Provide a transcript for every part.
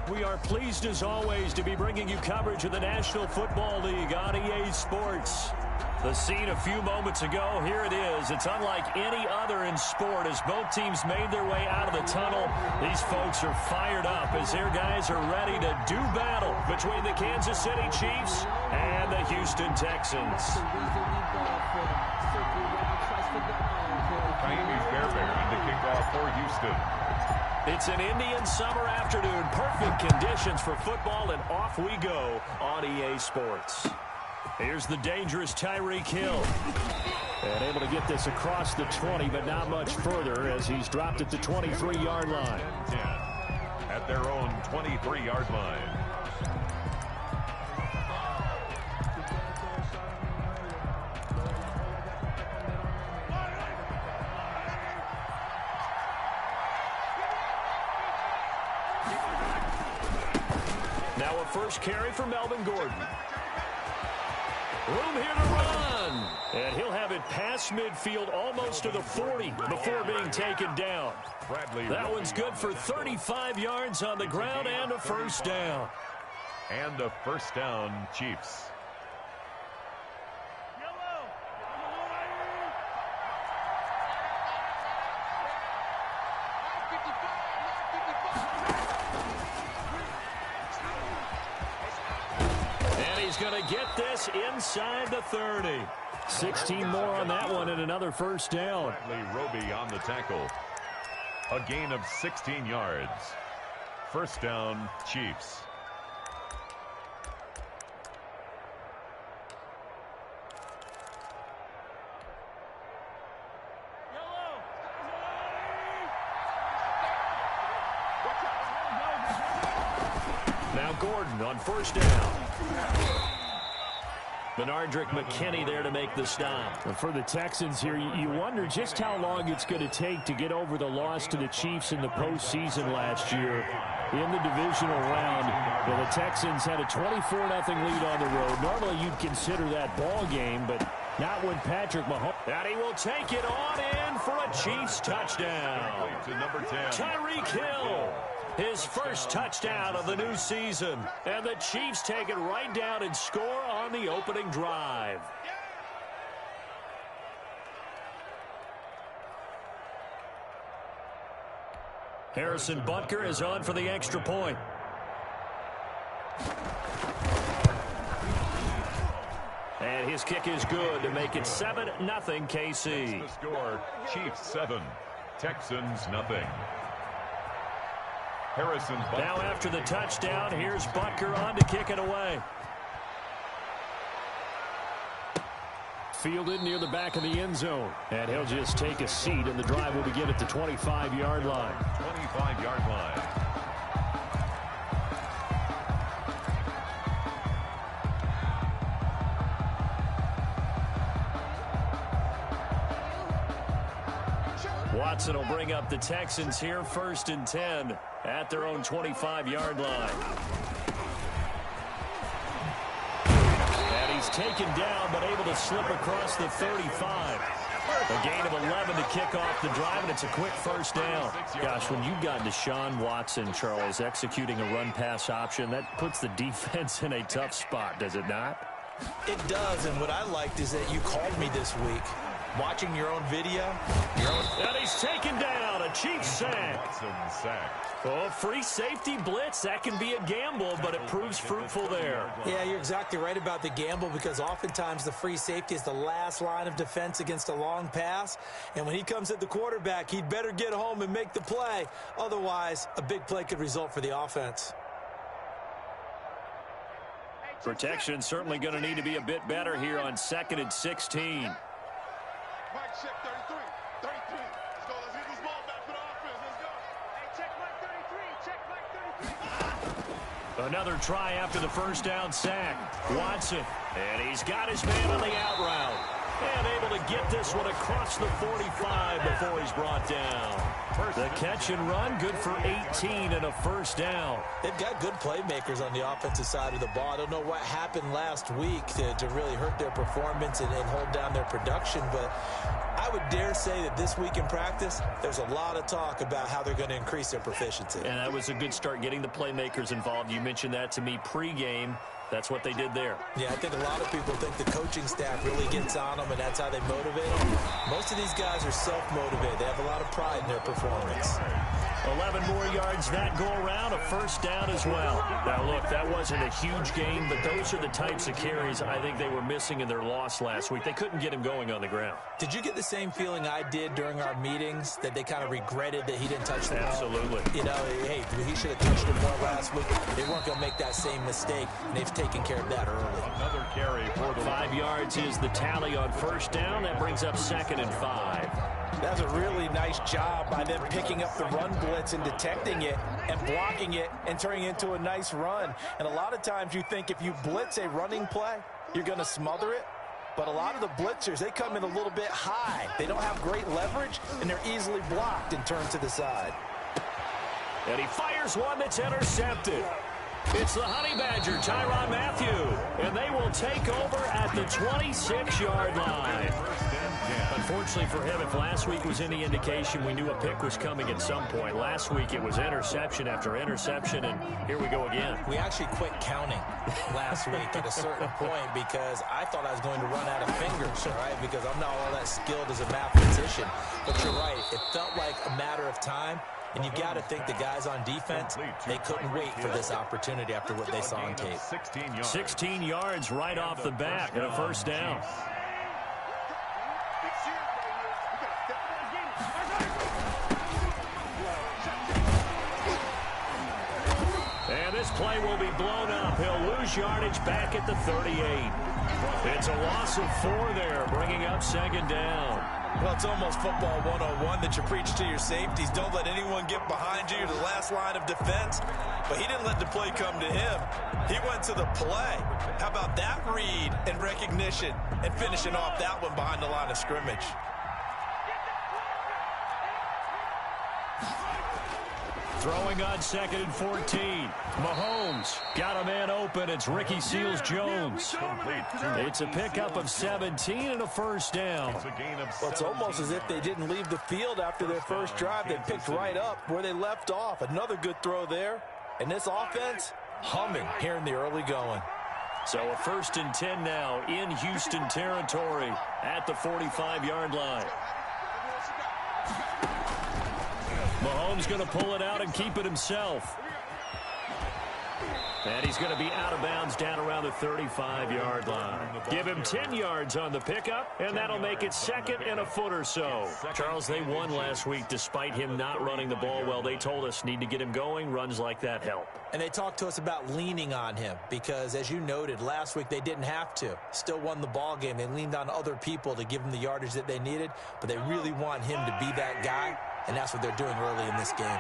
We are pleased as always to be bringing you coverage of the National Football League on EA Sports. The scene a few moments ago, here it is. It's unlike any other in sport as both teams made their way out of the tunnel. These folks are fired up as their guys are ready to do battle between the Kansas City Chiefs and the Houston Texans. Miami Fairbairn to kick off for Houston. It's an Indian summer afternoon. Perfect conditions for football, and off we go on EA Sports. Here's the dangerous Tyreek Hill. And able to get this across the 20, but not much further as he's dropped at the 23-yard line. 10 at their own 23-yard line. Now a first carry for Melvin Gordon. Room here to run. And he'll have it past midfield almost to the 40 before being taken down. That one's good for 35 yards on the ground and a first down. And a first down, Chiefs. Going to get this inside the 30. 16 more on that one and another first down. Bradley Roby on the tackle. A gain of 16 yards. First down, Chiefs. Now Gordon on first down. Benardrick McKinney there to make the stop. And for the Texans here, you wonder just how long it's going to take to get over the loss to the Chiefs in the postseason last year in the divisional round. Well, the Texans had a 24-0 lead on the road. Normally you'd consider that ball game, but not when Patrick Mahomes. And he will take it on in for a Chiefs touchdown. To number 10. Tyreek Hill. His first touchdown of the new season. And the Chiefs take it right down and score on the opening drive. Harrison Butker is on for the extra point. And his kick is good to make it 7-0 KC. The score, Chiefs 7, Texans nothing. Harrison Butker. Now after the touchdown, here's Butker on to kick it away. Fielded near the back of the end zone. And he'll just take a seat, and the drive will begin at the 25-yard line. 25-yard line. Watson will bring up the Texans here, 1st and 10 at their own 25-yard line. And he's taken down, but able to slip across the 35. A gain of 11 to kick off the drive, and it's a quick first down. Gosh, when you've got Deshaun Watson, Charles, executing a run-pass option, that puts the defense in a tough spot, does it not? It does, and what I liked is that you called me this week. Watching your own video. And he's taken down. A Chiefs sack. Watson sacked. Oh, free safety blitz. That can be a gamble, but it proves fruitful there. Yeah, you're exactly right about the gamble because oftentimes the free safety is the last line of defense against a long pass. And when he comes at the quarterback, he'd better get home and make the play. Otherwise, a big play could result for the offense. Protection certainly going to need to be a bit better here on 2nd and 16. Mike, check 33. 33. Let's go. Let's get this ball back for the offense. Let's go. Hey, check Mike 33. Check Mike 33. Another try after the first down sack. Watson. And he's got his man on the out route. And able to get this one across the 45 before he's brought down. The catch and run, good for 18 and a first down. They've got good playmakers on the offensive side of the ball. I don't know what happened last week to really hurt their performance and hold down their production, but I would dare say that this week in practice, there's a lot of talk about how they're going to increase their proficiency. And that was a good start, getting the playmakers involved. You mentioned that to me pregame. That's what they did there. Yeah, I think a lot of people think the coaching staff really gets on them, and that's how they motivate them. Most of these guys are self-motivated. They have a lot of pride in their performance. 11 more yards that go around, a first down as well. Now, look, that wasn't a huge gain, but those are the types of carries I think they were missing in their loss last week. They couldn't get him going on the ground. Did you get the same feeling I did during our meetings, that they kind of regretted that he didn't touch the ball? Absolutely. You know, hey, he should have touched it more last week. They weren't going to make that same mistake, and they've taken care of that early. Another carry for the 5 yards is the tally on first down. That brings up 2nd and 5. That's a really nice job by them picking up the run blitz and detecting it and blocking it and turning it into a nice run. And a lot of times you think if you blitz a running play, you're going to smother it. But a lot of the blitzers, they come in a little bit high. They don't have great leverage, and they're easily blocked and turned to the side. And he fires one that's intercepted. It's the Honey Badger, Tyrann Mathieu, and they will take over at the 26-yard line. Unfortunately for him, if last week was any indication, we knew a pick was coming at some point. Last week it was interception after interception, and here we go again. We actually quit counting last week at a certain point because I thought I was going to run out of fingers, all right, because I'm not all that skilled as a mathematician. But you're right, it felt like a matter of time. And you've got to think the guys on defense, they couldn't wait for this opportunity after what they saw on tape. 16 yards right off the bat and a first down. And this play will be blown up. He'll lose yardage back at the 38. It's a loss of 4 there, bringing up 2nd down. Well, it's almost football 101 that you preach to your safeties. Don't let anyone get behind you. You're the last line of defense. But he didn't let the play come to him. He went to the play. How about that read and recognition and finishing off that one behind the line of scrimmage? Throwing on 2nd and 14. Mahomes got a man open. It's Ricky Seals-Jones. It's a pickup of 17 and a first down. Well, it's almost as if they didn't leave the field after their first drive. They picked right up where they left off. Another good throw there. And this offense, humming here in the early going. So a 1st and 10 now in Houston territory at the 45-yard line. Mahomes going to pull it out and keep it himself. And he's going to be out of bounds down around the 35-yard line. Give him 10 yards on the pickup, and that'll make it 2nd and a foot or so. Charles, they won last week despite him not running the ball well. They told us need to get him going. Runs like that help. And they talked to us about leaning on him because, as you noted, last week they didn't have to. Still won the ball game. They leaned on other people to give them the yardage that they needed, but they really want him to be that guy, and that's what they're doing early in this game.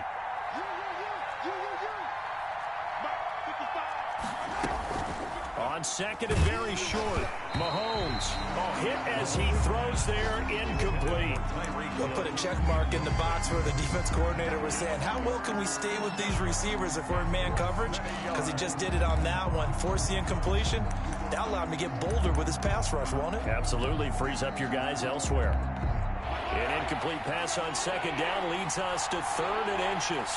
On 2nd and very short, Mahomes. Hit as he throws there, incomplete. We'll put a check mark in the box where the defense coordinator was saying, how well can we stay with these receivers if we're in man coverage? Because he just did it on that one, forced the incompletion. That allowed him to get bolder with his pass rush, won't it? Absolutely, frees up your guys elsewhere. An incomplete pass on 2nd down leads us to 3rd and inches.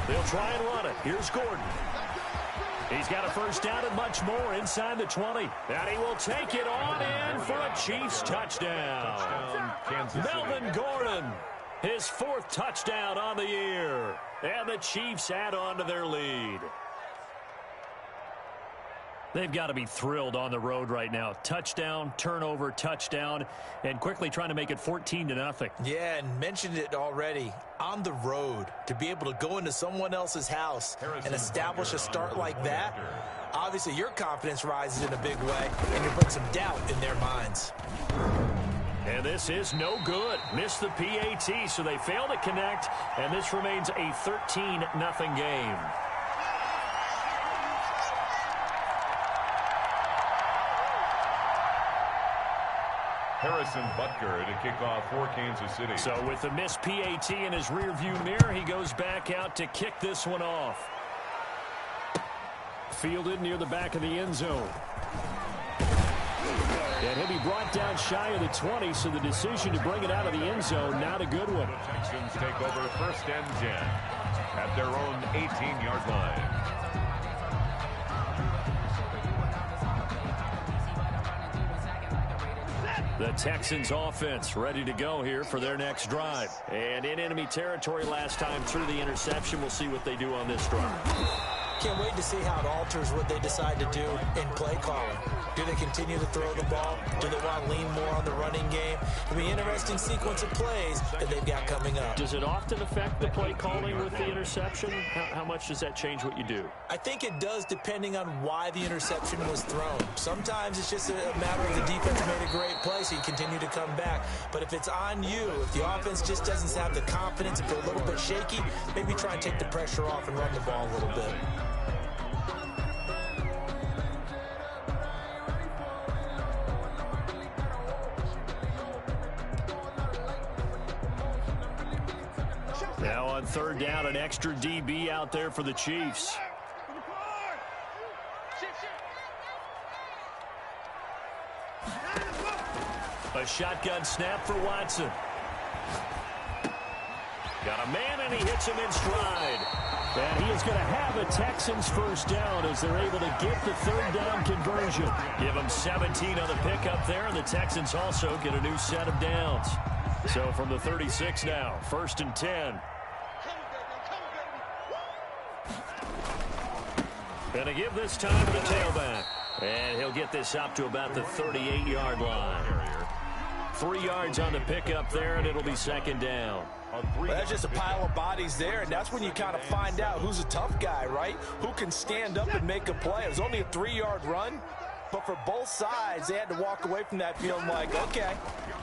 They'll try and run it. Here's Gordon. He's got a first down and much more inside the 20. And he will take it on in for a Chiefs touchdown. Melvin Gordon, his 4th touchdown on the year. And the Chiefs add on to their lead. They've got to be thrilled on the road right now. Touchdown, turnover, touchdown, and quickly trying to make it 14-0. Yeah, and mentioned it already. On the road, to be able to go into someone else's house and establish a start like that, obviously your confidence rises in a big way, and you put some doubt in their minds. And this is no good. Missed the PAT, so they fail to connect, and this remains a 13-0 game. Harrison Butker to kick off for Kansas City. So with the missed PAT in his rearview mirror, he goes back out to kick this one off. Fielded near the back of the end zone. And he'll be brought down shy of the 20, so the decision to bring it out of the end zone, not a good one. The Texans take over 1st and 10 at their own 18-yard line. The Texans offense ready to go here for their next drive. And in enemy territory last time through the interception. We'll see what they do on this drive. Can't wait to see how it alters what they decide to do in play calling. Do they continue to throw the ball? Do they want to lean more on the running game? It'll be an interesting sequence of plays that they've got coming up. Does it often affect the play calling with the interception? How much does that change what you do? I think it does, depending on why the interception was thrown. Sometimes it's just a matter of the defense made a great play, so you continue to come back. But if it's on you, if the offense just doesn't have the confidence, if they're a little bit shaky, maybe try and take the pressure off and run the ball a little bit. Now on 3rd down, an extra DB out there for the Chiefs. A shotgun snap for Watson. Got a man, and he hits him in stride. And he is going to have a Texans 1st down as they're able to get the 3rd down conversion. Give them 17 on the pickup there, and the Texans also get a new set of downs. So from the 36 now, 1st and 10. Going to give this time to the tailback. And he'll get this up to about the 38-yard line. 3 yards on the pickup there, and it'll be 2nd down. Well, that's just a pile of bodies there, and that's when you kind of find out who's a tough guy, right? Who can stand up and make a play. It was only a 3-yard run, but for both sides, they had to walk away from that feeling like, okay,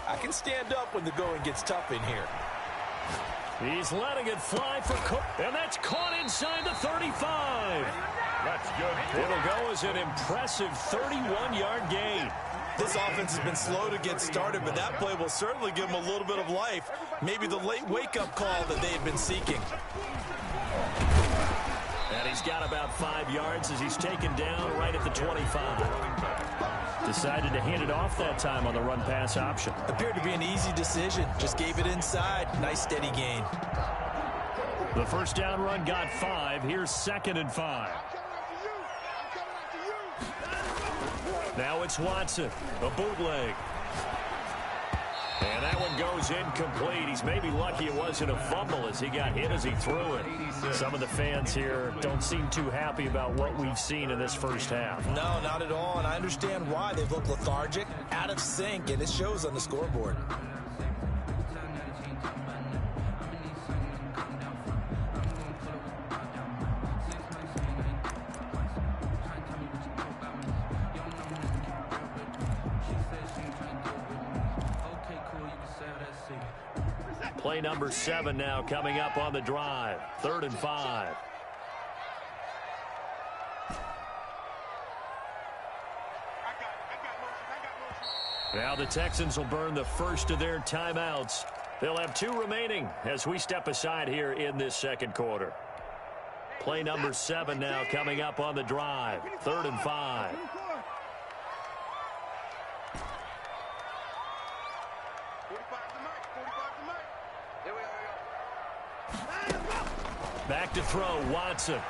I can stand up when the going gets tough in here. He's letting it fly for Cook, and that's caught inside the 35. That's good. It'll go as an impressive 31-yard gain. This offense has been slow to get started, but that play will certainly give them a little bit of life. Maybe the late wake-up call that they had been seeking. And he's got about 5 yards as he's taken down right at the 25. Decided to hand it off that time on the run-pass option. Appeared to be an easy decision. Just gave it inside. Nice steady gain. The 1st down run got 5. Here's 2nd and 5. Now it's Watson, a bootleg. And that one goes incomplete. He's maybe lucky it wasn't a fumble as he got hit as he threw it. Some of the fans here don't seem too happy about what we've seen in this 1st half. No, not at all, and I understand why. They've looked lethargic, out of sync, and it shows on the scoreboard. Play number 7 now coming up on the drive. 3rd and 5. Now the Texans will burn the first of their timeouts. They'll have 2 remaining as we step aside here in this 2nd quarter. Play number 7 now coming up on the drive. 3rd and 5. Back to throw, Watson.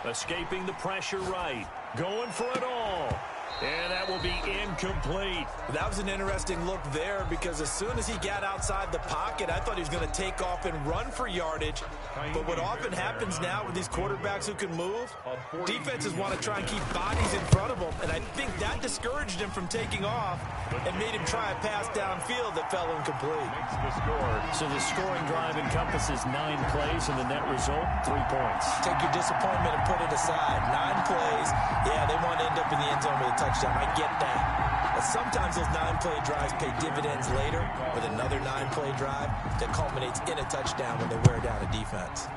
Escaping the pressure right. Going for it all. And that will be incomplete. That was an interesting look there because as soon as he got outside the pocket, I thought he was going to take off and run for yardage. But what often happens now with these quarterbacks who can move, defenses want to try and keep bodies in front of them. And I think that discouraged him from taking off and made him try a pass downfield that fell incomplete. So the scoring drive encompasses 9 plays and the net result, 3 points. Take your disappointment and put it aside. 9 plays. Yeah, they want to end up in the end zone with a touchdown. I get that. But sometimes those 9-play drives pay dividends later with another 9-play drive that culminates in a touchdown when they wear down a defense.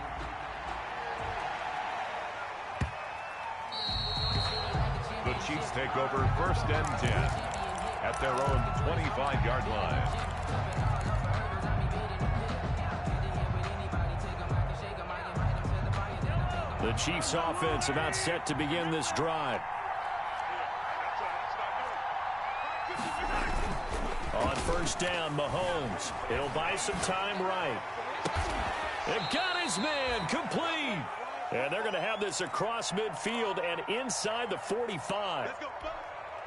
The Chiefs take over 1st and 10. at their own 25-yard line. The Chiefs offense about set to begin this drive. On first down, Mahomes. He'll buy some time right. And got his man complete. And they're going to have this across midfield and inside the 45.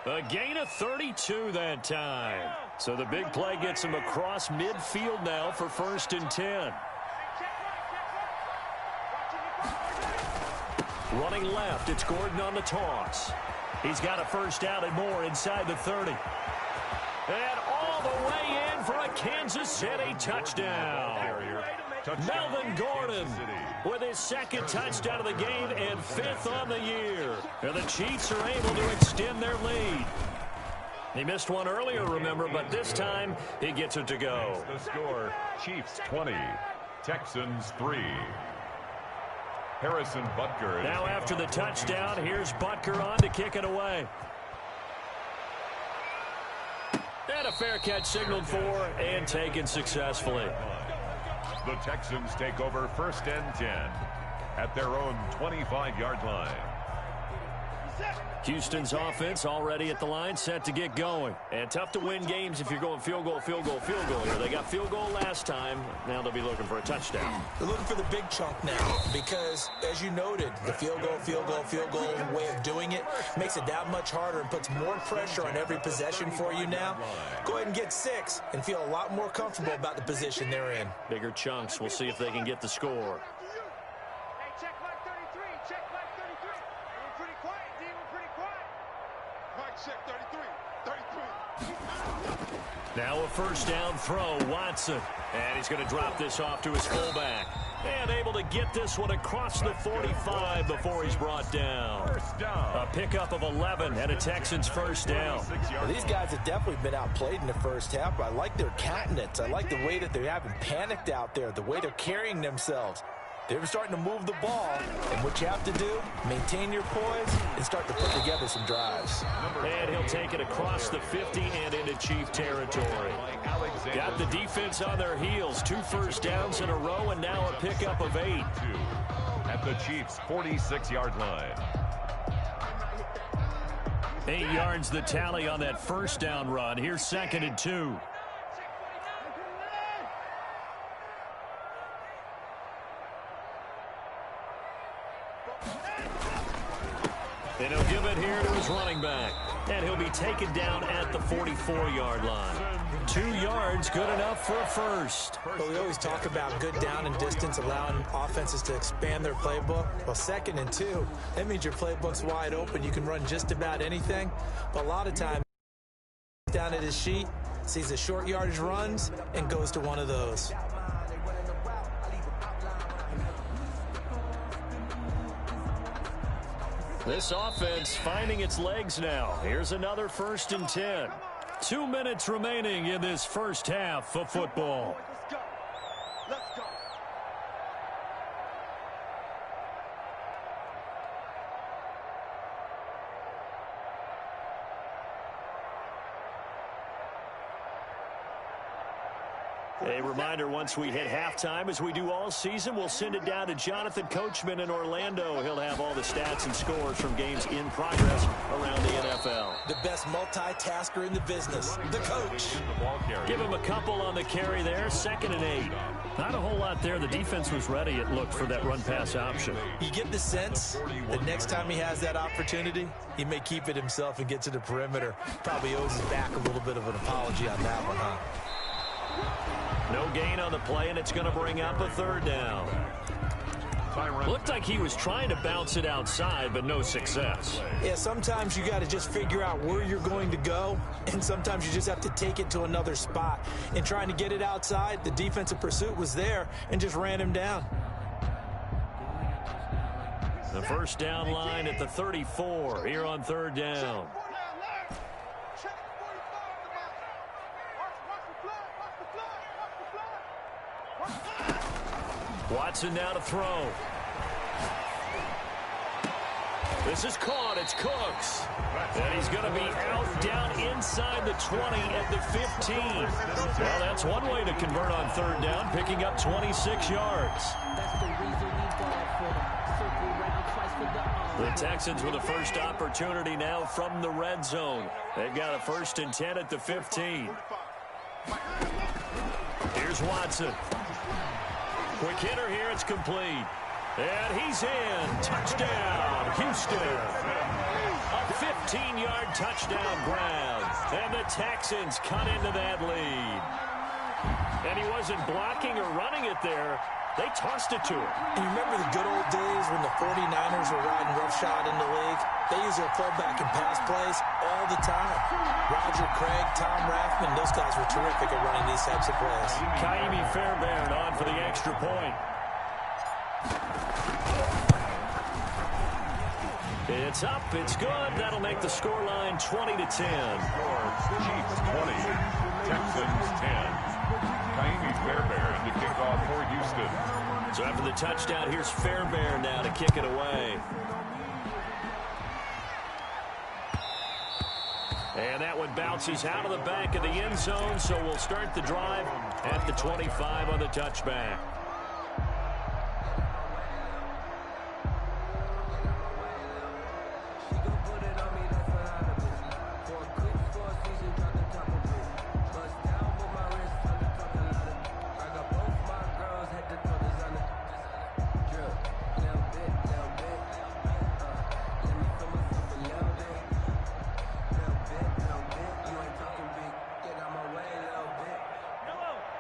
A gain of 32 that time. So the big play gets him across midfield now for 1st and 10. Running left, it's Gordon on the toss. He's got a first down and more inside the 30. And all the way in for a Kansas City touchdown. Melvin Gordon with his 2nd touchdown of the game and 5th on the year. And the Chiefs are able to extend their lead. He missed one earlier, remember, but this time he gets it to go. The score, Chiefs 20, Texans 3. Harrison Butker. Now after the touchdown, here's Butker on to kick it away. And a fair catch signaled for and taken successfully. The Texans take over 1st and 10 at their own 25-yard line. Houston's offense already at the line, set to get going. And tough to win games if you're going field goal, field goal, field goal here. They got field goal last time. Now they'll be looking for a touchdown. They're looking for the big chunk now because, as you noted, the field goal way of doing it makes it that much harder and puts more pressure on every possession for you now. Go ahead and get 6 and feel a lot more comfortable about the position they're in. Bigger chunks. We'll see if they can get the score. Now a first down throw, Watson. And he's going to drop this off to his fullback. And able to get this one across the 45 before he's brought down. A pickup of 11 and a Texans first down. Well, these guys have definitely been outplayed in the first half, but I like their countenance. I like the way that they haven't panicked out there, the way they're carrying themselves. They're starting to move the ball, and what you have to do, maintain your poise and start to put together some drives. And he'll take it across the 50 and into Chief territory. Got the defense on their heels. 2 first downs in a row, and now a pickup of 8. At the Chiefs' 46-yard line. 8 yards the tally on that first down run. Here's 2nd and 2. And he'll give it here to his running back. And he'll be taken down at the 44-yard line. 2 yards, good enough for a first. Well, we always talk about good down and distance, allowing offenses to expand their playbook. Well, 2nd and 2, that means your playbook's wide open. You can run just about anything. But a lot of times, down at his sheet, sees the short yardage runs and goes to one of those. This offense finding its legs now. Here's another 1st and 10. 2 minutes remaining in this first half of football. Let's go. A reminder, once we hit halftime, as we do all season, we'll send it down to Jonathan Coachman in Orlando. He'll have all the stats and scores from games in progress around the NFL. The best multitasker in the business, the coach. Give him a couple on the carry there, 2nd and 8. Not a whole lot there. The defense was ready, it looked, for that run-pass option. You get the sense that next time he has that opportunity, he may keep it himself and get to the perimeter. Probably owes his back a little bit of an apology on that one, huh? No gain on the play, and it's going to bring up a 3rd down. Looked like he was trying to bounce it outside, but no success. Yeah, sometimes you got to just figure out where you're going to go, and sometimes you just have to take it to another spot. In trying to get it outside, the defensive pursuit was there and just ran him down. The first down line at the 34 here on 3rd down. Watson now to throw. This is caught. It's Cooks. And he's going to be out down inside the 20 at the 15. Well, that's one way to convert on third down, picking up 26 yards. The Texans with a first opportunity now from the red zone. They've got a 1st and 10 at the 15. Here's Watson. Quick hitter here. It's complete. And he's in. Touchdown, Houston. A 15-yard touchdown grab. And the Texans cut into that lead. And he wasn't blocking or running it there. They tossed it to him. And you remember the good old days when the 49ers were riding roughshod in the league? They use their fullback and pass plays all the time. Roger Craig, Tom Rathman, those guys were terrific at running these types of plays. Kaimi Fairbairn on for the extra point. It's up. It's good. That'll make the scoreline 20-10. Chiefs 20, Texans 10. Kaimi Fairbairn to kick off for Houston. So after the touchdown, here's Fairbairn now to kick it away. And that one bounces out of the back of the end zone, so we'll start the drive at the 25 on the touchback.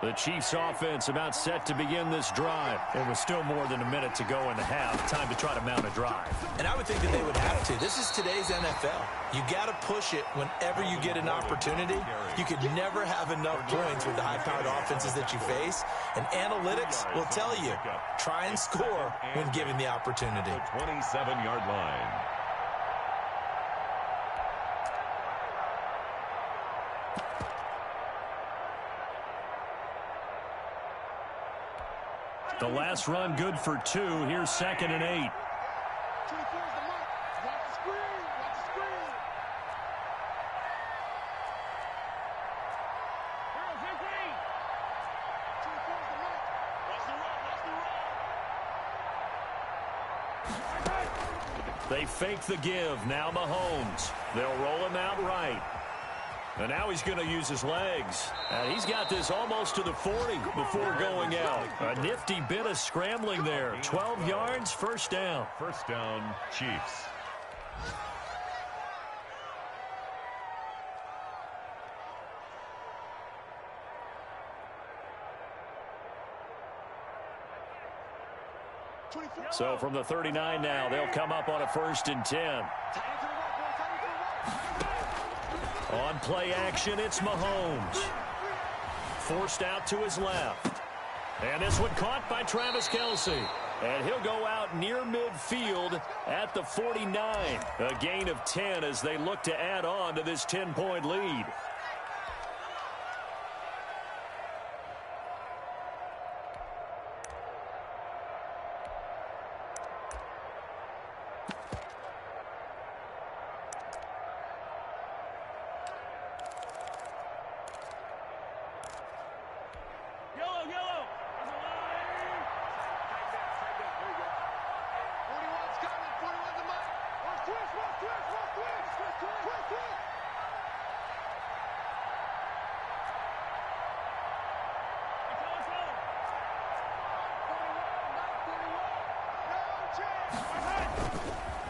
The Chiefs offense about set to begin this drive. It was still more than a minute to go in the half. Time to try to mount a drive. And I would think that they would have to. This is today's NFL. You got to push it whenever you get an opportunity. You could never have enough points with the high-powered offenses that you face. And analytics will tell you, try and score when given the opportunity. The 27-yard line. The last run good for 2. Here's 2nd and 8. They fake the give. Now Mahomes. They'll roll him out right. And now he's going to use his legs. And he's got this almost to the 40 before going out. A nifty bit of scrambling there. 12 yards, first down. First down, Chiefs. So from the 39 now, they'll come up on a 1st and 10. On play action, it's Mahomes. Forced out to his left. And this one caught by Travis Kelce. And he'll go out near midfield at the 49. A gain of 10 as they look to add on to this 10-point lead.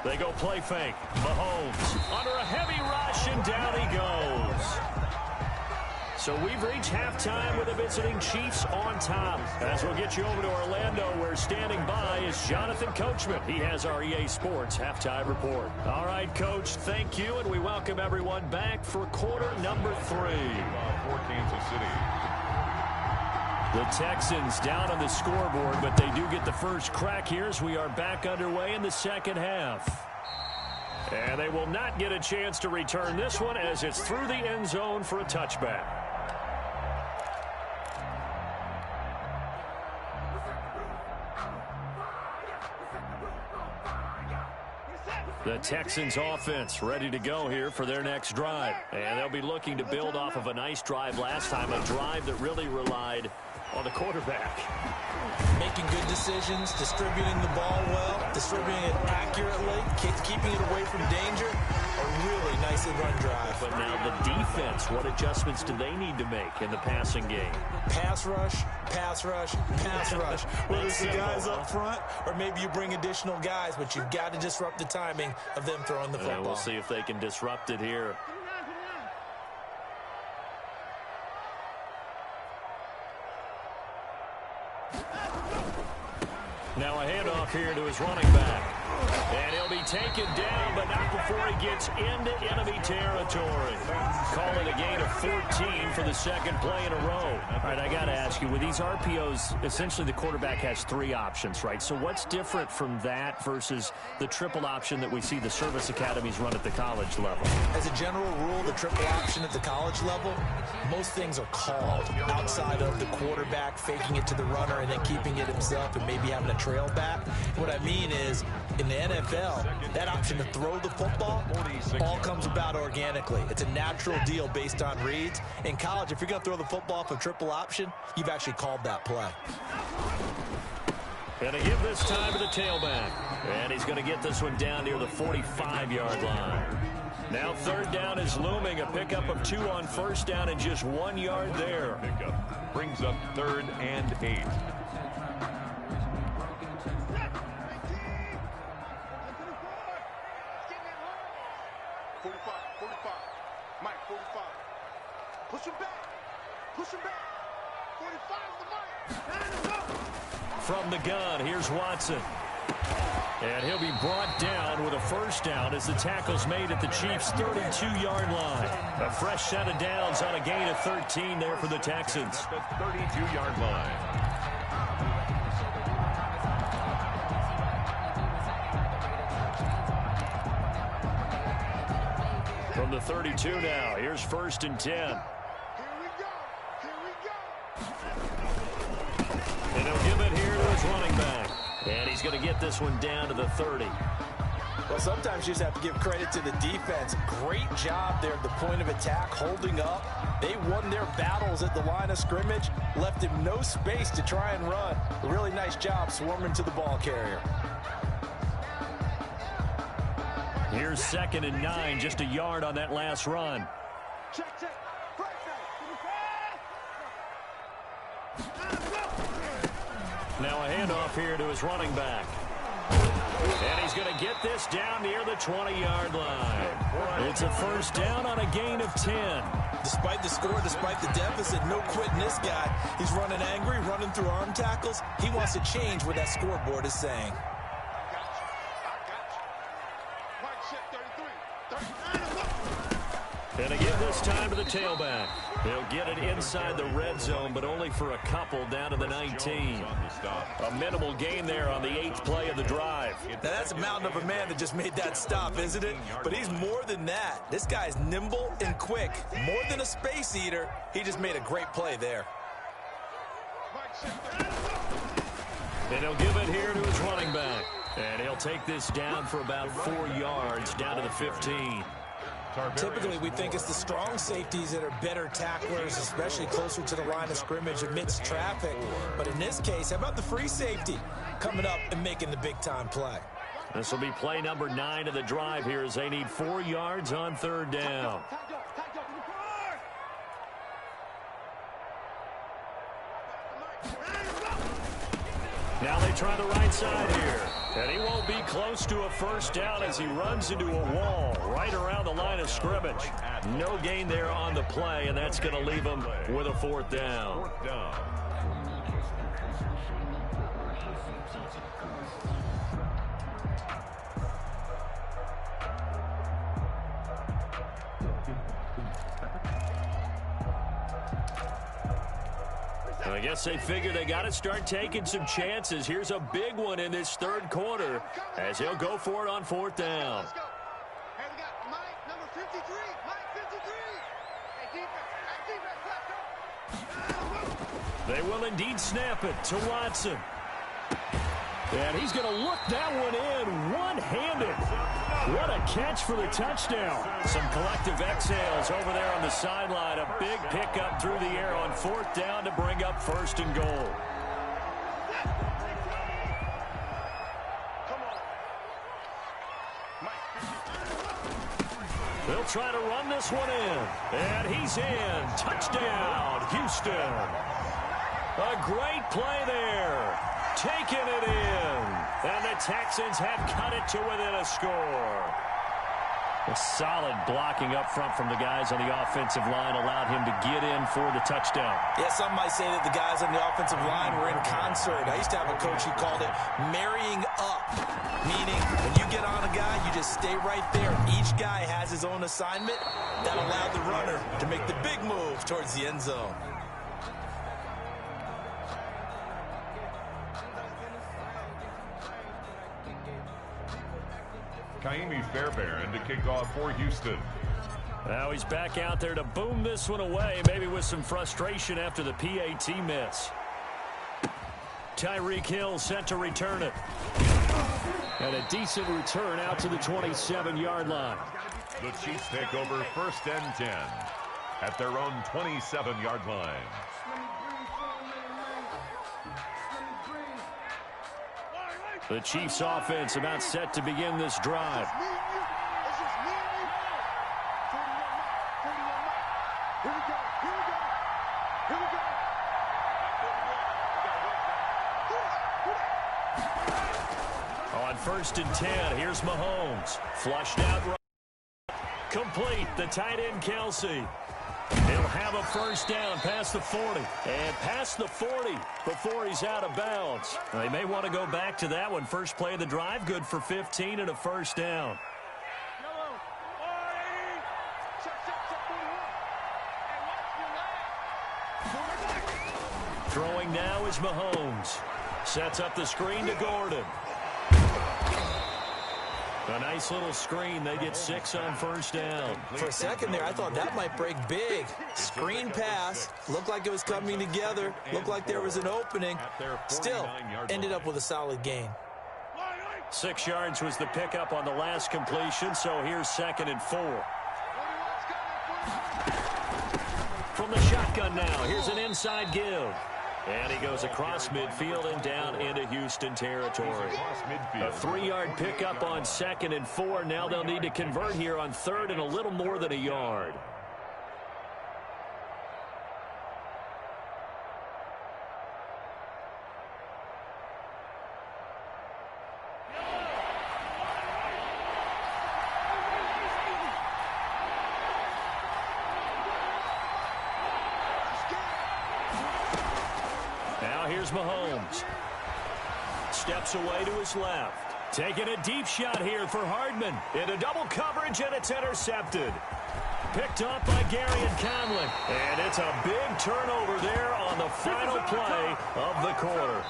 They go play fake. Mahomes under a heavy rush, and down he goes. So we've reached halftime with the visiting Chiefs on top. As we'll get you over to Orlando, where standing by is Jonathan Coachman. He has our EA Sports halftime report. All right, Coach, thank you, and we welcome everyone back for quarter number 3. For Kansas City. The Texans down on the scoreboard, but they do get the first crack here as we are back underway in the second half. And they will not get a chance to return this one as it's through the end zone for a touchback. The Texans offense ready to go here for their next drive. And they'll be looking to build off of a nice drive last time, a drive that really relied on the quarterback. Making good decisions, distributing the ball well, distributing it accurately, keeping it away from danger. A really nicely run drive. But now the defense, what adjustments do they need to make in the passing game? Pass rush, pass rush, pass rush. Whether it's the guys up front or maybe you bring additional guys, but you've got to disrupt the timing of them throwing the football. We'll see if they can disrupt it here. Now a handoff here to his running back. And he'll be taken down, but not before he gets into enemy territory. Call it a gain of 14 for the second play in a row. All right, I got to ask you, with these RPOs, essentially the quarterback has 3 options, right? So what's different from that versus the triple option that we see the service academies run at the college level? As a general rule, the triple option at the college level, most things are called outside of the quarterback faking it to the runner and then keeping it himself and maybe having a trail back. What I mean is, in the NFL, that option to throw the football all comes about organically. It's a natural deal based on reads. In college, if you're going to throw the football off a triple option, you've actually called that play. And to give this time to the tailback. And he's going to get this one down near the 45-yard line. Now third down is looming. A pickup of 2 on first down and just 1 yard there. Pickup brings up 3rd and 8. From the gun, here's Watson. And he'll be brought down with a first down as the tackle's made at the Chiefs' 32-yard line. A fresh set of downs on a gain of 13 there for the Texans. The 32-yard line. From the 32 now, here's 1st and 10. And he'll give it here to his running back. And he's going to get this one down to the 30. Well, sometimes you just have to give credit to the defense. Great job there at the point of attack, holding up. They won their battles at the line of scrimmage, left him no space to try and run. A really nice job swarming to the ball carrier. Here's 2nd and 9, just a yard on that last run. Now a handoff here to his running back. And he's going to get this down near the 20-yard line. It's a first down on a gain of 10. Despite the score, despite the deficit, no quitting this guy. He's running angry, running through arm tackles. He wants to change what that scoreboard is saying. And again this time to the tailback. He'll get it inside the red zone, but only for a couple down to the 19. A minimal gain there on the 8th play of the drive. Now that's a mountain of a man that just made that stop, isn't it? But he's more than that. This guy's nimble and quick. More than a space eater. He just made a great play there. And he'll give it here to his running back. And he'll take this down for about 4 yards down to the 15. Typically, we think it's the strong safeties that are better tacklers, especially closer to the line of scrimmage amidst traffic. But in this case, how about the free safety coming up and making the big-time play? This will be play number 9 of the drive here as they need 4 yards on 3rd down. Now they try the right side here. And he won't be close to a first down as he runs into a wall right around the line of scrimmage. No gain there on the play, and that's going to leave him with a 4th down. I guess they figure they got to start taking some chances. Here's a big one in this 3rd quarter as he'll go for it on 4th down. Hey, we got Mike, number 53. Mike 53. Hey, defense, They will indeed snap it to Watson. And he's going to look that one in one-handed. What a catch for the touchdown. Some collective exhales over there on the sideline. A big pickup through the air on 4th down to bring up 1st and goal. They'll try to run this one in. And he's in. Touchdown, Houston. A great play there. Taking it in. And the Texans have cut it to within a score. A solid blocking up front from the guys on the offensive line allowed him to get in for the touchdown. Yeah, some might say that the guys on the offensive line were in concert. I used to have a coach who called it marrying up, meaning when you get on a guy, you just stay right there. Each guy has his own assignment. That allowed the runner to make the big move towards the end zone. Kaimi Fairbairn to kick off for Houston. Now he's back out there to boom this one away, maybe with some frustration after the PAT miss. Tyreek Hill set to return it. And a decent return out to the 27-yard line. The Chiefs take over 1st and 10 at their own 27-yard line. The Chiefs offense about set to begin this drive. On 1st and 10, here's Mahomes. Flushed out right. Complete. The tight end, Kelsey. He'll have a 1st down past the 40. And past the 40 before he's out of bounds. They may want to go back to that one. First play of the drive, good for 15 and a 1st down. Throwing now is Mahomes. Sets up the screen to Gordon. A nice little screen. They get 6 on 1st down. For a second there, I thought that might break big. Screen pass. Looked like it was coming together. Looked like there was an opening. Still, ended up with a solid gain. 6 yards was the pickup on the last completion, so here's 2nd and 4. From the shotgun now, here's an inside give. And he goes across midfield and down into Houston territory. A 3-yard pickup on 2nd and 4. Now they'll need to convert here on 3rd and a little more than a yard. Here's Mahomes. Steps away to his left. Taking a deep shot here for Hardman. Into double coverage, and it's intercepted. Picked up by Garyon Conley. And it's a big turnover there on the final play of the quarter.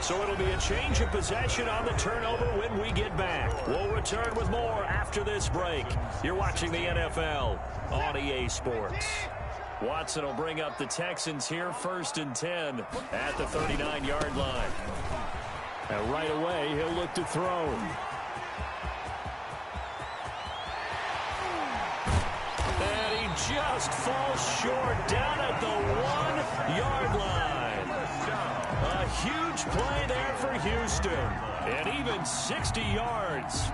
So it'll be a change of possession on the turnover when we get back. We'll return with more after this break. You're watching the NFL on EA Sports. Watson will bring up the Texans here, 1st and 10 at the 39-yard line. And right away, he'll look to throw. And he just falls short down at the 1-yard line. A huge play there for Houston. And even 60 yards.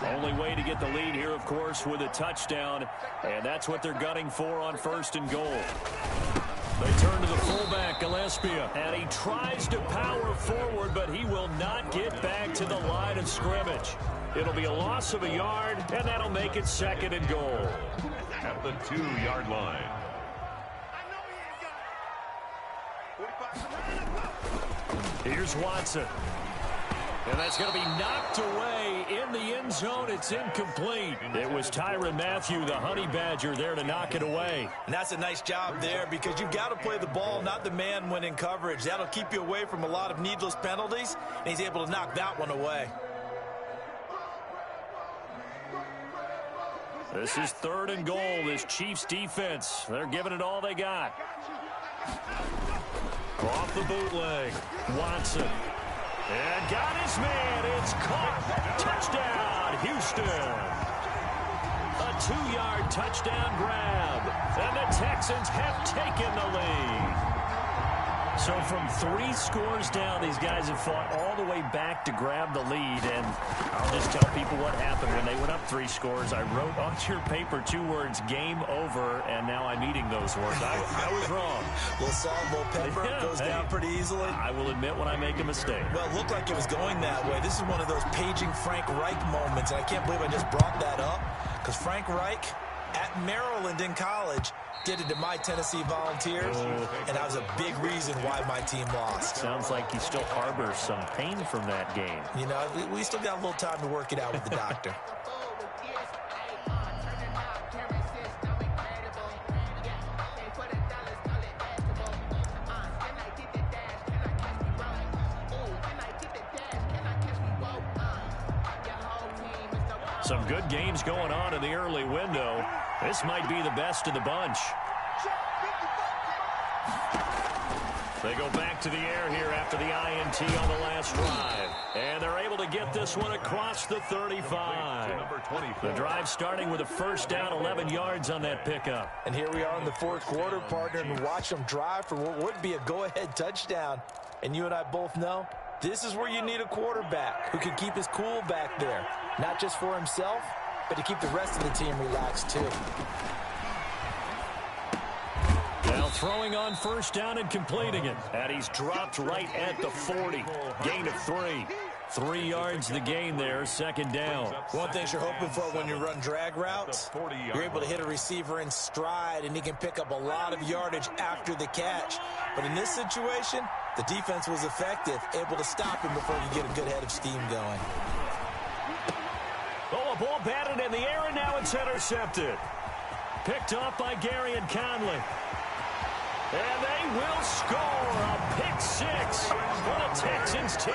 Only way to get the lead here, of course, with a touchdown. And that's what they're gunning for on 1st and goal. They turn to the fullback, Gillespie. And he tries to power forward, but he will not get back to the line of scrimmage. It'll be a loss of a yard, and that'll make it 2nd and goal. At the 2-yard line. Here's Watson. And that's going to be knocked away in the end zone. It's incomplete. It was Tyrann Mathieu, the Honey Badger, there to knock it away. And that's a nice job there because you've got to play the ball, not the man when in coverage. That'll keep you away from a lot of needless penalties, and he's able to knock that one away. This is 3rd and goal. This Chiefs defense, they're giving it all they got. Off the bootleg, Watson. And got his man. It's caught. Touchdown, Houston. A 2-yard touchdown grab. And the Texans have taken the lead. So from 3 scores down, these guys have fought all the way back to grab the lead. And I'll just tell people what happened when they went up 3 scores. I wrote onto your paper 2 words, game over, and now I'm eating those words. I was wrong. Little salt, little pepper, goes down pretty easily. I will admit when I make a mistake. Well, it looked like it was going that way. This is one of those paging Frank Reich moments, and I can't believe I just brought that up, because Frank Reich at Maryland in college did it to my Tennessee Volunteers, and that was a big reason why my team lost. Sounds like he still harbors some pain from that game. You know, we still got a little time to work it out with the doctor. Some good games going on in the early window. This might be the best of the bunch. They go back to the air here after the INT on the last drive. And they're able to get this one across the 35. The drive starting with a first down, 11 yards on that pickup. And here we are in the 4th quarter, partner, and watch them drive for what would be a go-ahead touchdown. And you and I both know this is where you need a quarterback who can keep his cool back there. Not just for himself, but to keep the rest of the team relaxed too. Now throwing on first down and completing it. And he's dropped right at the 40. Gain of 3. 3 yards the gain there, second down. One thing you're hoping for when you run drag routes, you're able to hit a receiver in stride, and he can pick up a lot of yardage after the catch. But in this situation, the defense was effective, able to stop him before you get a good head of steam going. Oh, a ball batted in the air, and now it's intercepted. Picked off by Gary and Conley. And they will score a pick 6 for the Texans TD.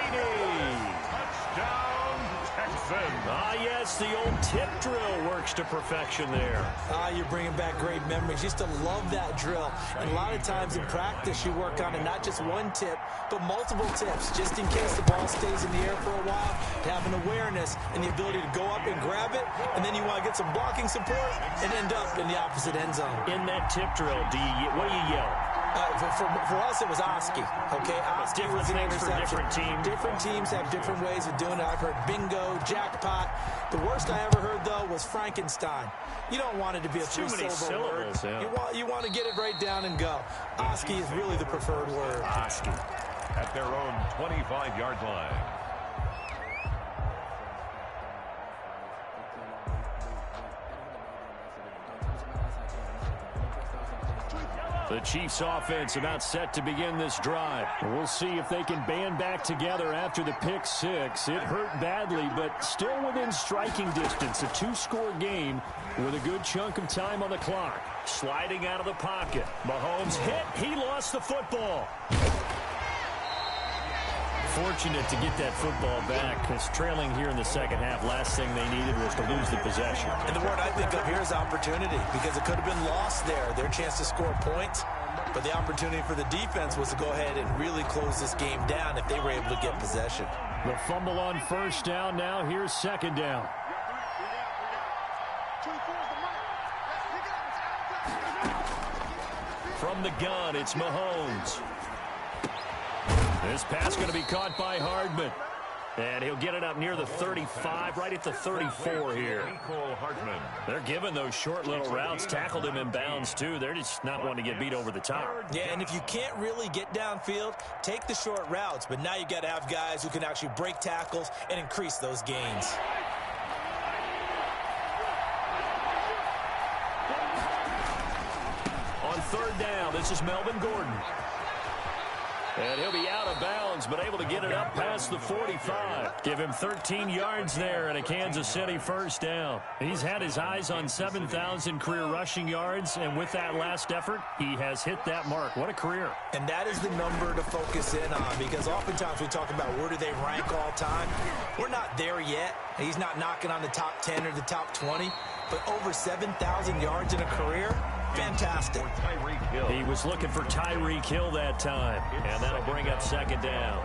Touchdown, Texans. Ah, yes, the old tip drill works to perfection there. Ah, you're bringing back great memories. Used to love that drill. And a lot of times in practice, you work on it, not just one tip, but multiple tips, just in case the ball stays in the air for a while, to have an awareness and the ability to go up and grab it, and then you want to get some blocking support and end up in the opposite end zone. In that tip drill, what do you yell? For us, it was Oski. Okay, Oski was an interception. Different teams. Different teams have different ways of doing it. I've heard bingo, jackpot. The worst I ever heard, though, was Frankenstein. You don't want it to be a 3-syllable word. Yeah. You want to get it right down and go. Oski is really the preferred word. Oski. At their own 25-yard line. The Chiefs offense about set to begin this drive. We'll see if they can band back together after the pick 6. It hurt badly, but still within striking distance. A 2-score game with a good chunk of time on the clock. Sliding out of the pocket. Mahomes hit. He lost the football. Fortunate to get that football back, because trailing here in the second half, last thing they needed was to lose the possession. And the word I think of here is opportunity, because it could have been lost there, their chance to score points. But the opportunity for the defense was to go ahead and really close this game down if they were able to get possession. The fumble on first down. Now here's second down. From the gun, it's Mahomes. This pass going to be caught by Hardman. And he'll get it up near the 35, right at the 34 here. They're giving those short little routes. Tackled him in bounds, too. They're just not wanting to get beat over the top. Yeah, and if you can't really get downfield, take the short routes. But now you got to have guys who can actually break tackles and increase those gains. On third down, this is Melvin Gordon. And he'll be out of bounds, but able to get it up past the 45. Give him 13 yards there and a Kansas City first down. He's had his eyes on 7,000 career rushing yards, and with that last effort, he has hit that mark. What a career. And that is the number to focus in on, because oftentimes we talk about where do they rank all time. We're not there yet. He's not knocking on the top 10 or the top 20, but over 7,000 yards in a career, fantastic. He was looking for Tyreek Hill that time, and that'll bring up second down.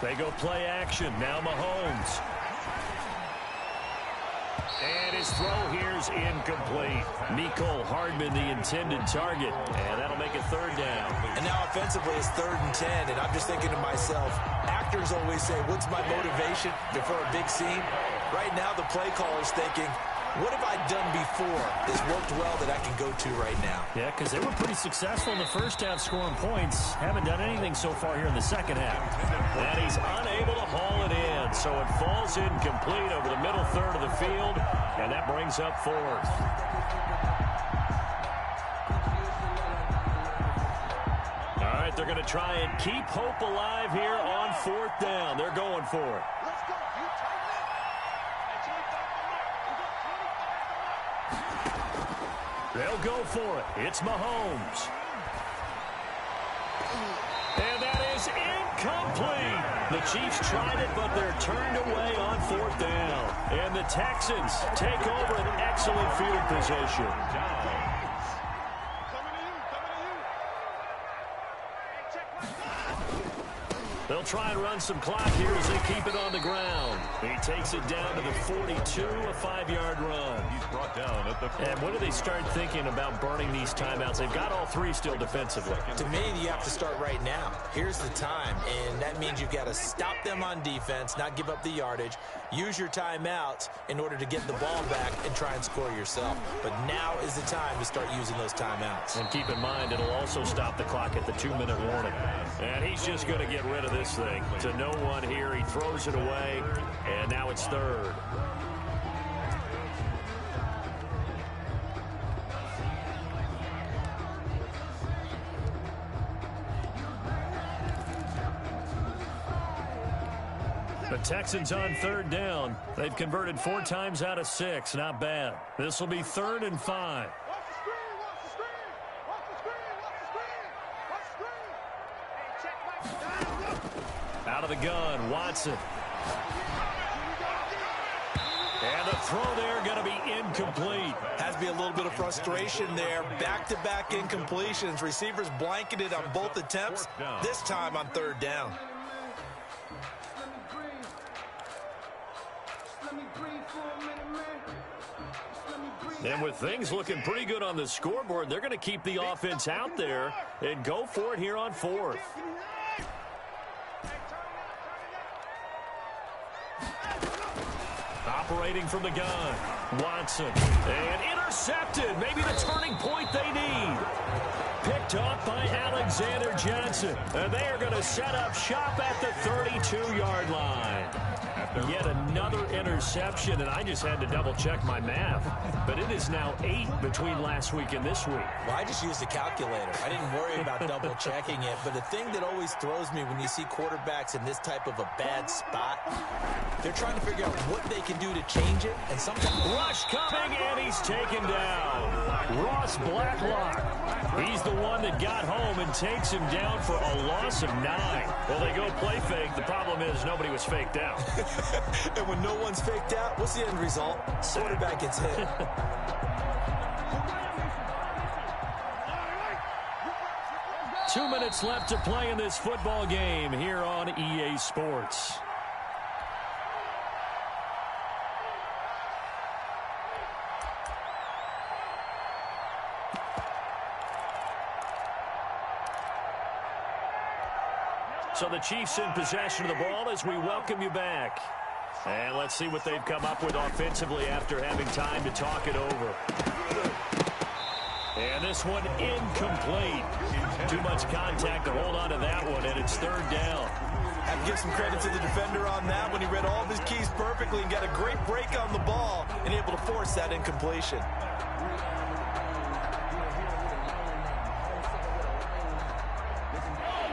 They go play action. Now Mahomes. And his throw here's incomplete. Mecole Hardman, the intended target. And that'll make it third down. And now offensively it's 3rd and 10. And I'm just thinking to myself, actors always say, what's my motivation before a big scene? Right now the play caller's thinking, what have I done before that's worked well that I can go to right now? Yeah, because they were pretty successful in the first half scoring points. Haven't done anything so far here in the second half. And he's unable to haul it in. So it falls incomplete over the middle third of the field. And that brings up 4th. All right, they're going to try and keep hope alive here on 4th down. They're going for it. They'll go for it. It's Mahomes. And that is incomplete. The Chiefs tried it, but they're turned away on 4th down. And the Texans take over an excellent field position. They'll try and run some clock here as they keep it on the ground. He takes it down to the 42, a 5-yard run. He's brought down at the 40. And when do they start thinking about burning these timeouts? They've got all 3 still defensively. To me, you have to start right now. Here's the time, and that means you've got to stop them on defense, not give up the yardage, use your timeouts in order to get the ball back and try and score yourself. But now is the time to start using those timeouts. And keep in mind, it'll also stop the clock at the 2-minute warning. And he's just going to get rid of this thing. To no one here, he throws it away, and now it's 3rd. The Texans on 3rd down. They've converted 4 times out of 6. Not bad. This will be 3rd and 5. Out of the gun, Watson. And the throw there going to be incomplete. Has to be a little bit of frustration there. Back-to-back incompletions. Receivers blanketed on both attempts. This time on 3rd down. And with things looking pretty good on the scoreboard, they're going to keep the offense out there and go for it here on 4th. Operating from the gun, Watson. And intercepted. Maybe the turning point they need. Picked off by Alexander Johnson. And they are going to set up shop at the 32-yard line. Yet another interception, and I just had to double-check my math. But it is now 8 between last week and this week. Well, I just used a calculator. I didn't worry about double-checking it. But the thing that always throws me when you see quarterbacks in this type of a bad spot, they're trying to figure out what they can do to change it. And sometimes... Rush coming, and he's taken down. Ross Blacklock. He's the one that got home and takes him down for a loss of 9. Well, they go play fake. The problem is nobody was faked out. And when no one's faked out, what's the end result? Quarterback gets hit. 2 minutes left to play in this football game here on EA Sports. So the Chiefs in possession of the ball as we welcome you back. And let's see what they've come up with offensively after having time to talk it over. And this one incomplete. Too much contact to hold on to that one, and it's 3rd down. I have to give some credit to the defender on that when he read all of his keys perfectly and got a great break on the ball and able to force that incompletion.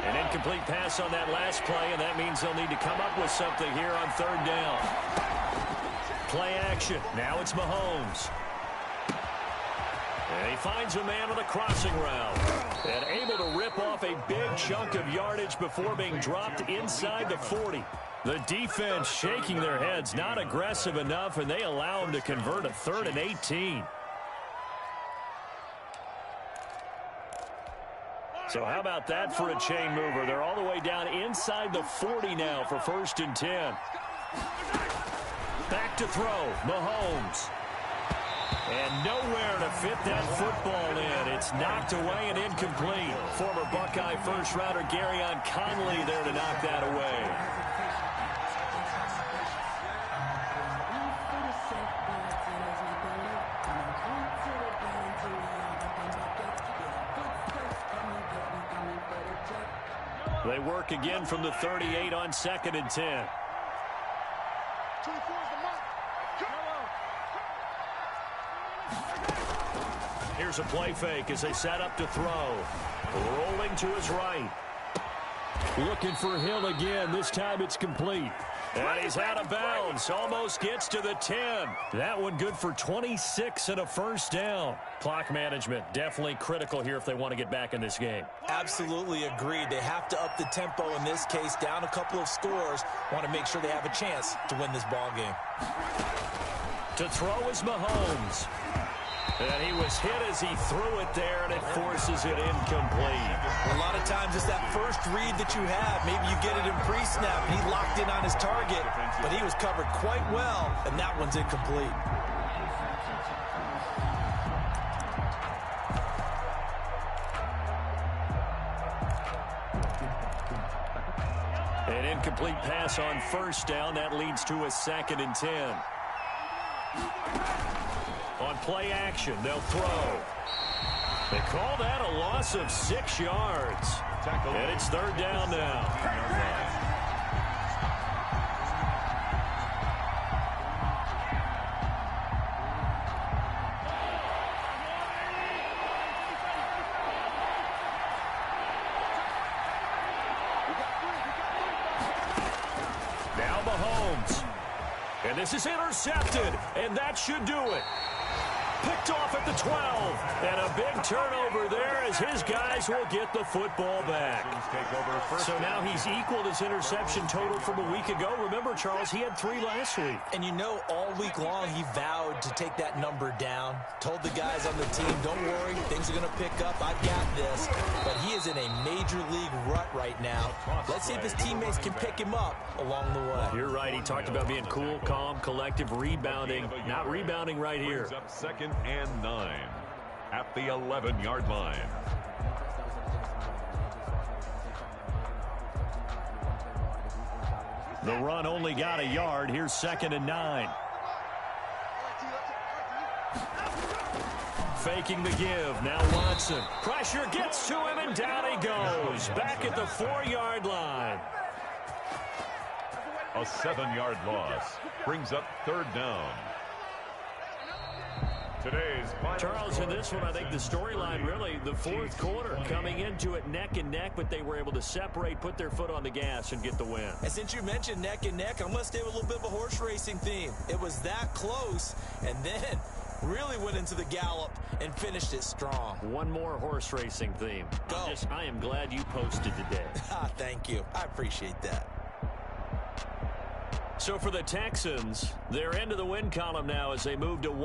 An incomplete pass on that last play, and that means they'll need to come up with something here on 3rd down. Play action. Now it's Mahomes. And he finds a man on the crossing route. And able to rip off a big chunk of yardage before being dropped inside the 40. The defense shaking their heads, not aggressive enough, and they allow him to convert a 3rd and 18. So how about that for a chain mover? They're all the way down inside inside the 40 now for 1st and 10. Back to throw, Mahomes. And nowhere to fit that football in. It's knocked away and incomplete. Former Buckeye first-rounder Garyon Conley there to knock that away. They work again from the 38 on 2nd and 10. Here's a play fake as they set up to throw. Rolling to his right. Looking for Hill again. This time it's complete. And he's out of bounds. Almost gets to the 10. That one good for 26 and a first down. Clock management definitely critical here if they want to get back in this game. Absolutely agreed. They have to up the tempo in this case. Down a couple of scores. Want to make sure they have a chance to win this ball game. To throw is Mahomes. And he was hit as he threw it there, and it forces it incomplete. A lot of times it's that first read that you have. Maybe you get it in pre-snap. He locked in on his target, but he was covered quite well, and that one's incomplete. An incomplete pass on first down. That leads to a 2nd and 10. On play action, they'll throw. They call that a loss of 6 yards. And it's 3rd down now. Now Mahomes. And this is intercepted, and that should do it. Picked off at the 12, and a big turnover there as his guys will get the football back. So now he's equaled his interception total from a week ago. Remember, Charles, he had 3 last week. And you know, all week long he vowed to take that number down. Told the guys on the team, don't worry, things are going to pick up. I've got this. But he is in a major league rut right now. Let's see if his teammates can pick him up along the way. You're right. He talked about being cool, calm, collective, rebounding. Not rebounding right here. Up 2nd and 9 at the 11-yard line. The run only got a yard. Here's 2nd and 9. Faking the give. Now Watson. Pressure gets to him, and down he goes. Back at the 4-yard line. A 7-yard loss brings up 3rd down. Charles, in this one, I think the storyline really, the 4th quarter, coming into it neck and neck, but they were able to separate, put their foot on the gas, and get the win. And since you mentioned neck and neck, I'm going to stay with a little bit of a horse racing theme. It was that close, and then really went into the gallop and finished it strong. One more horse racing theme. Go. I am glad you posted today. Thank you. I appreciate that. So for the Texans, they're into the win column now as they move to 1.